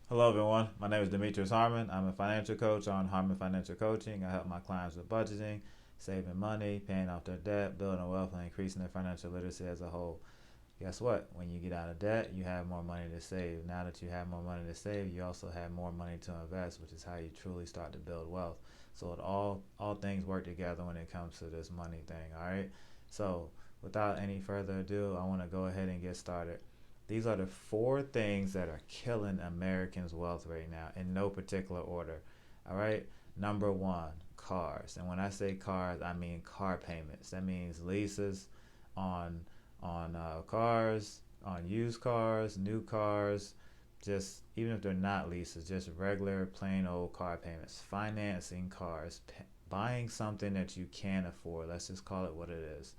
Hello, everyone. My name is Demetrius Harmon. I'm a financial coach on Harmon Financial Coaching. I help my clients with budgeting, saving money, paying off their debt, building wealth, and increasing their financial literacy as a whole. Guess what? When you get out of debt, you have more money to save. Now that you have more money to save, you also have more money to invest, which is how you truly start to build wealth. So all things work together when it comes to this money thing. All right. So without any further ado, I want to go ahead and get started. These are the four things that are killing Americans' wealth right now in no particular order. All right. Number one, cars. And when I say cars, I mean car payments. That means leases on cars, on used cars, new cars, just even if they're not leases, just regular plain old car payments, financing cars, buying something that you can't afford. Let's just call it what it is.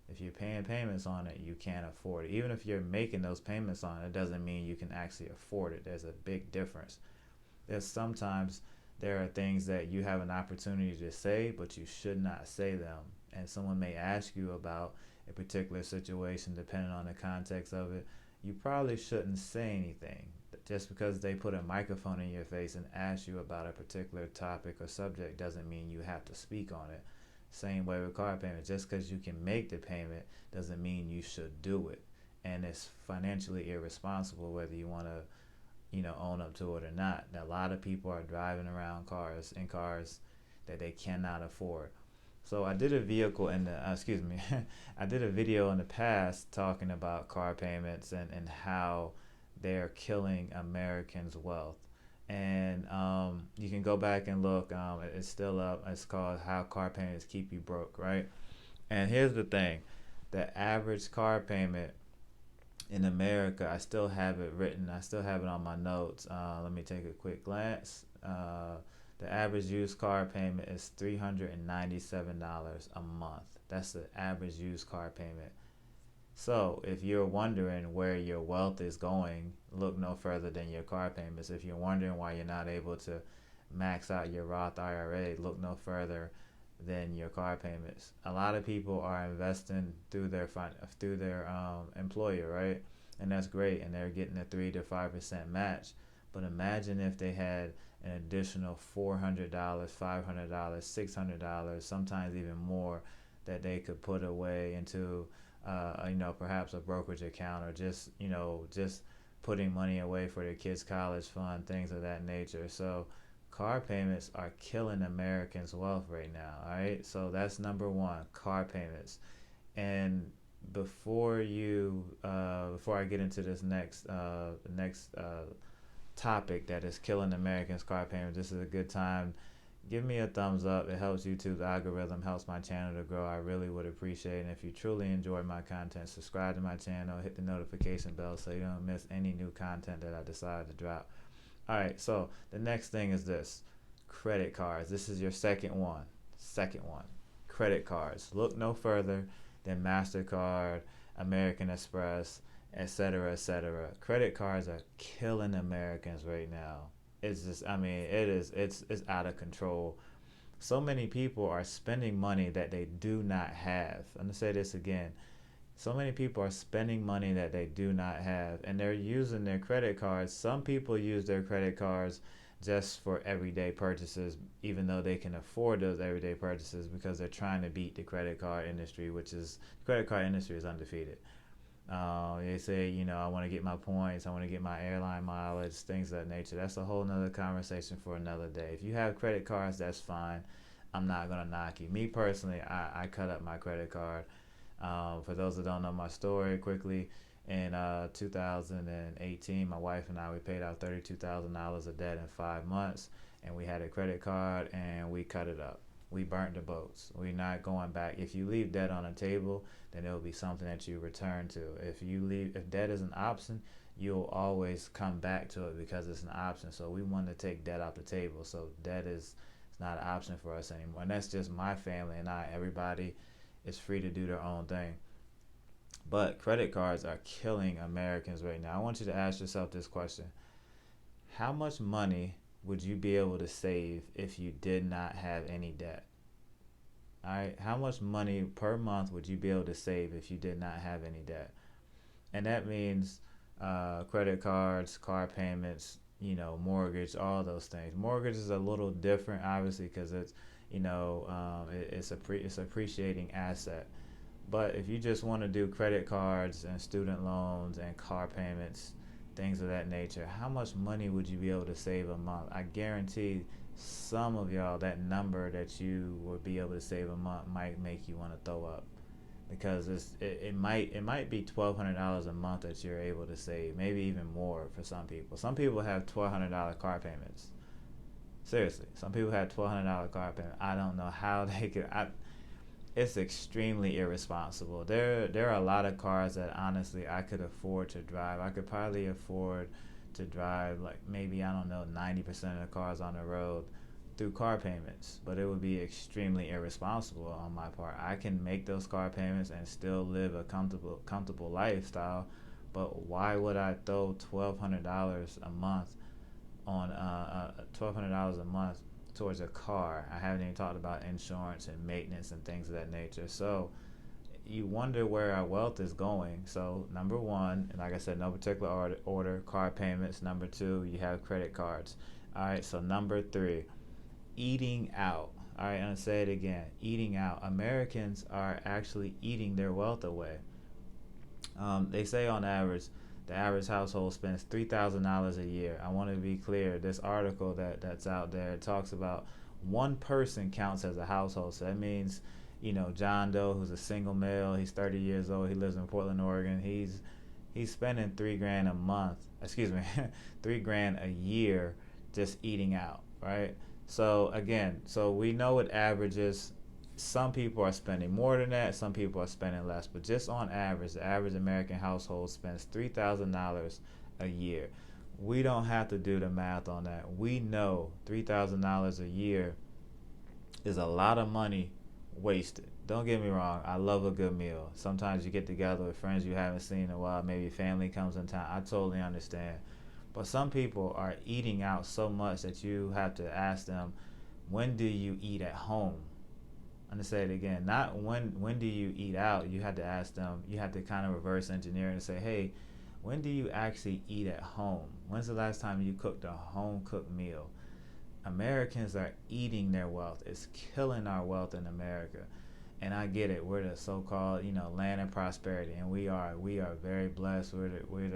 If you're paying payments on it, you can't afford it. Even if you're making those payments on it, it doesn't mean you can actually afford it. There's a big difference. There's sometimes there are things that you have an opportunity to say, but you should not say them. And someone may ask you about a particular situation, depending on the context of it. You probably shouldn't say anything. Just because they put a microphone in your face and ask you about a particular topic or subject doesn't mean you have to speak on it. Same way with car payments. Just because you can make the payment doesn't mean you should do it. And it's financially irresponsible whether you want to own up to it or not. A lot of people are driving around cars that they cannot afford. So I did a vehicle in the excuse me, I did a video in the past talking about car payments and how they're killing Americans' wealth. And you can go back and look. It's still up. It's called "How Car Payments Keep You Broke," right? And here's the thing: the average car payment in America, I still have it written. I still have it on my notes. Let me take a quick glance. The average used car payment is $397 a month. That's the average used car payment. So if you're wondering where your wealth is going, look no further than your car payments. If you're wondering why you're not able to max out your Roth IRA, look no further than your car payments. A lot of people are investing through their employer, right? And that's great, and they're getting a 3 to 5% match. But imagine if they had an additional $400, $500, $600, sometimes even more, that they could put away into, perhaps a brokerage account, or just putting money away for their kids' college fund, things of that nature. So car payments are killing Americans' wealth right now. All right, so that's number one, car payments. And before I get into this next topic that is killing Americans' car payments, this is a good time. Give me a thumbs up. It helps YouTube's algorithm, helps my channel to grow. I really would appreciate it. And if you truly enjoy my content, subscribe to my channel, hit the notification bell so you don't miss any new content that I decide to drop. All right, so the next thing is this: credit cards. This is your second one. Second one, credit cards. Look no further than MasterCard, American Express, etc., etc. Credit cards are killing Americans right now. It's just, I mean, it's out of control. So many people are spending money that they do not have. I'm gonna say this again. So many people are spending money that they do not have, and they're using their credit cards. Some people use their credit cards just for everyday purchases, even though they can afford those everyday purchases, because they're trying to beat the credit card industry, which is the credit card industry is undefeated. They say, I want to get my points, I want to get my airline mileage, things of that nature. That's a whole nother conversation for another day. If you have credit cards, that's fine. I'm not going to knock you. Me personally, I cut up my credit card. For those that don't know my story, quickly, in 2018, my wife and I, we paid out $32,000 of debt in 5 months, and we had a credit card, and we cut it up. We burnt the boats. We're not going back. If you leave debt on a table, then it will be something that you return to. If debt is an option, you'll always come back to it because it's an option. So we want to take debt off the table. So debt is it's not an option for us anymore. And that's just my family and I. Everybody is free to do their own thing. But credit cards are killing Americans right now. I want you to ask yourself this question: how much money would you be able to save if you did not have any debt? All right, how much money per month would you be able to save if you did not have any debt? And that means credit cards, car payments, mortgage, all those things. Mortgage is a little different, obviously, because it's, it's appreciating asset. But if you just want to do credit cards and student loans and car payments, things of that nature, how much money would you be able to save a month? I guarantee some of y'all, that number that you would be able to save a month might make you want to throw up, because it might be $1,200 a month that you're able to save, maybe even more for some people. Some people have $1,200 car payments. Seriously, some people have $1,200 car payment. I don't know how they could. It's extremely irresponsible. There are a lot of cars that honestly I could afford to drive. I could probably afford to drive, like, maybe, I don't know, 90% of the cars on the road through car payments, but it would be extremely irresponsible on my part. I can make those car payments and still live a comfortable lifestyle, but why would I throw $1,200 a month on $1,200 a month towards a car? I haven't even talked about insurance and maintenance and things of that nature. So you wonder where our wealth is going. So number one, and like I said, no particular order, car payments. Number two, you have credit cards. All right, so number three, eating out. All right, I'm gonna say it again, eating out. Americans are actually eating their wealth away. They say on average, the average household spends $3,000 a year. I want to be clear. This article that's out there, it talks about one person counts as a household. So that means, John Doe, who's a single male, he's 30 years old, he lives in Portland, Oregon. He's spending $3,000 a month. Excuse me, $3,000 a year just eating out, right? So again, we know it averages. Some people are spending more than that, some people are spending less, but just on average, the average American household spends $3,000 a year. We don't have to do the math on that. We know $3,000 a year is a lot of money wasted. Don't get me wrong, I love a good meal. Sometimes you get together with friends you haven't seen in a while, maybe family comes in town. I totally understand. But some people are eating out so much that you have to ask them, when do you eat at home? I'm gonna say it again. Not when do you eat out? You have to ask them. You have to kind of reverse engineer and say, hey, when do you actually eat at home? When's the last time you cooked a home cooked meal? Americans are eating their wealth. It's killing our wealth in America. And I get it. We're the so-called, land of prosperity, and we are very blessed. We're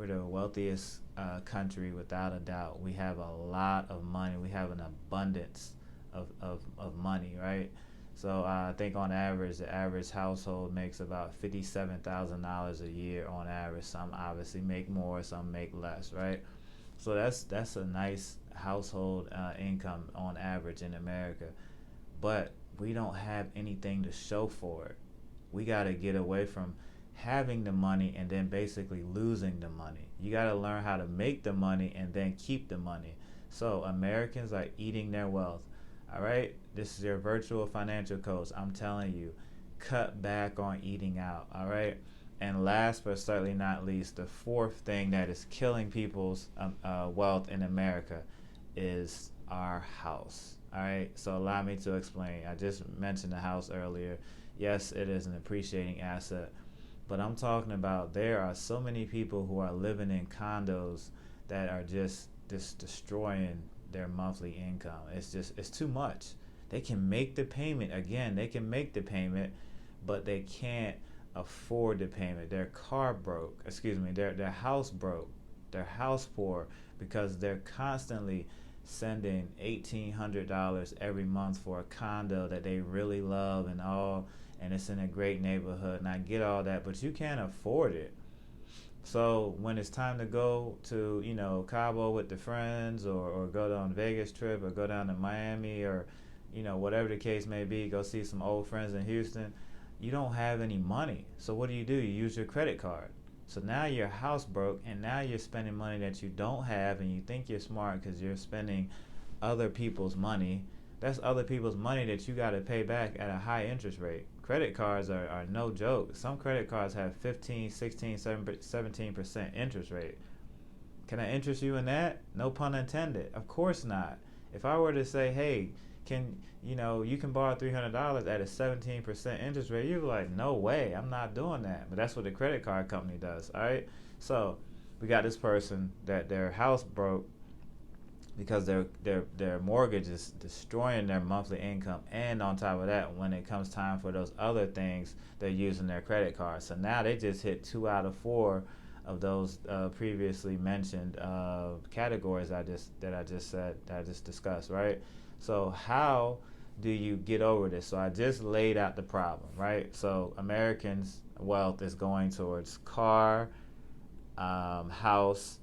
the wealthiest country without a doubt. We have a lot of money. We have an abundance of money, right? So I think on average, the average household makes about $57,000 a year on average. Some obviously make more, some make less, right? So that's a nice household income on average in America. But we don't have anything to show for it. We got to get away from having the money and then basically losing the money. You got to learn how to make the money and then keep the money. So Americans are eating their wealth. All right, this is your virtual financial coach. I'm telling you, cut back on eating out. All right, and last but certainly not least, the fourth thing that is killing people's wealth in America is our house. All right, so allow me to explain. I just mentioned the house earlier. Yes, it is an appreciating asset, but I'm talking about there are so many people who are living in condos that are just destroying their monthly income. It's too much. They can make the payment. Again, they can make the payment, but they can't afford the payment. Their car broke. Excuse me. Their house broke. Their house poor because they're constantly sending $1,800 every month for a condo that they really love and all, and it's in a great neighborhood. And I get all that, but you can't afford it. So when it's time to go to, Cabo with the friends or go on a Vegas trip or go down to Miami or, whatever the case may be, go see some old friends in Houston, you don't have any money. So what do? You use your credit card. So now your house broke and now you're spending money that you don't have, and you think you're smart because you're spending other people's money. That's other people's money that you got to pay back at a high interest rate. Credit cards are no joke. Some credit cards have 15, 16, 17% interest rate. Can I interest you in that? No pun intended. Of course not. If I were to say, hey, you can borrow $300 at a 17% interest rate, you'd be like, no way, I'm not doing that. But that's what the credit card company does, all right? So we got this person that their house broke because their mortgage is destroying their monthly income, and on top of that, when it comes time for those other things, they're using their credit card. So now they just hit 2 out of 4 of those previously mentioned categories that I just discussed, right? So how do you get over this? So I just laid out the problem, right? So Americans' wealth is going towards car, house,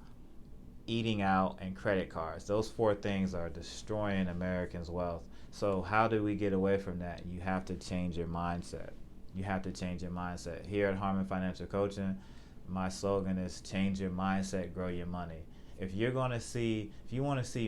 eating out, and credit cards. Those 4 things are destroying Americans' wealth. So how do we get away from that? You have to change your mindset. You have to change your mindset. Here at Harmon Financial Coaching, my slogan is change your mindset, grow your money. If you want to see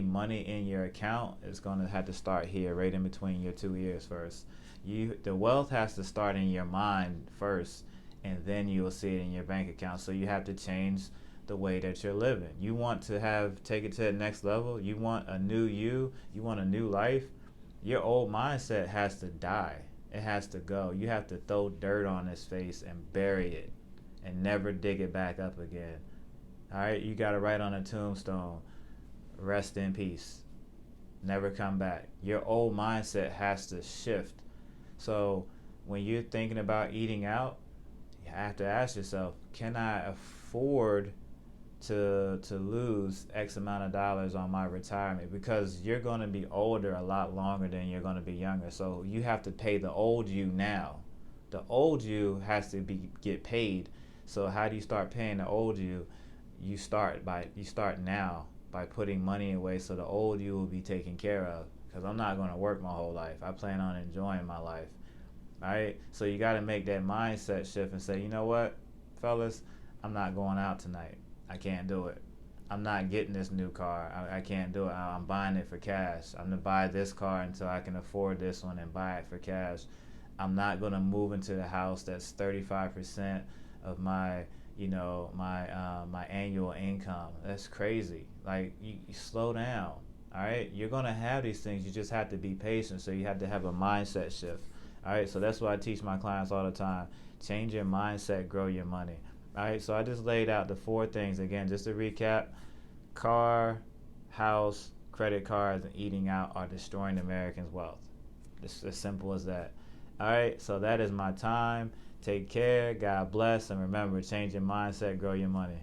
money in your account, it's going to have to start here, right in between your 2 ears first. The wealth has to start in your mind first, and then you will see it in your bank account. So you have to change the way that you're living. You want to take it to the next level. You want a new you. You want a new life. Your old mindset has to die. It has to go. You have to throw dirt on his face and bury it and never dig it back up again. All right, you got to write on a tombstone, rest in peace, never come back. Your old mindset has to shift. So when you're thinking about eating out, you have to ask yourself, can I afford to lose X amount of dollars on my retirement? Because you're going to be older a lot longer than you're going to be younger. So you have to pay the old you now. The old you has to get paid. So how do you start paying the old you? You start now by putting money away so the old you will be taken care of. Because I'm not going to work my whole life. I plan on enjoying my life. All right? So you got to make that mindset shift and say, you know what, fellas, I'm not going out tonight. I can't do it. I'm not getting this new car. I can't do it. I'm buying it for cash. I'm going to buy this car until I can afford this one and buy it for cash. I'm not going to move into the house that's 35% of my my annual income. That's crazy. Like, you slow down. All right, you're going to have these things. You just have to be patient. So you have to have a mindset shift. All right, so that's what I teach my clients all the time. Change your mindset, grow your money. All right, so I just laid out the 4 things again, just to recap. Car, house, credit cards, and eating out are destroying Americans' wealth. It's as simple as that. All right, so that is my time. Take care. God bless. And remember, change your mindset, grow your money.